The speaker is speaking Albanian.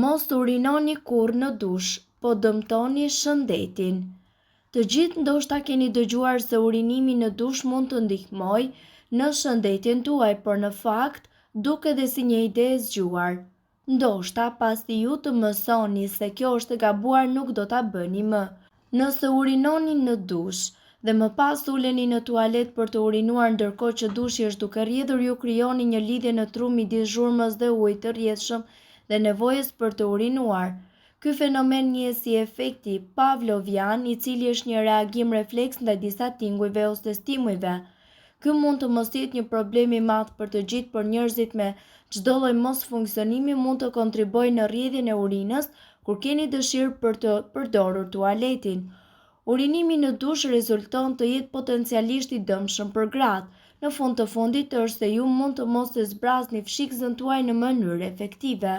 Mos të urinoni kurrë në dush, po dëmtoni shëndetin. Të gjithë ndoshta keni dëgjuar se urinimi në dush mund të ndihmojë në shëndetin tuaj, por në fakt duket dhe si një ide e zgjuar. Ndoshta pasi ju të mësoni se kjo është e gabuar nuk do ta bëni më. Nëse urinoni në dush dhe më pas uleni në tualet për të urinuar ndërkohë që dushi është duke rrjedhur, ju krijoni një lidhje në tru midis zhurmës dhe ujit të rrjedhshëm dhe nevojës për të urinuar. Ky fenomen njihet si efekti pavlovian, i cili është një reagim refleks ndaj disa tingujve ose stimujve. Ky mund të mos jetë një problem i madh për të gjithë, por njerëzit me çdo lloj mosfunksionimi mund të kontribuojnë në rrjedhjen e urinës kur keni dëshirë për të përdorur tualetin. Urinimi në dush rezulton të jetë potencialisht i dëmshëm për gratë. Në fund të fundit është se ju mund të mos e zbrazni fshikëzën tuaj në mënyrë efektive.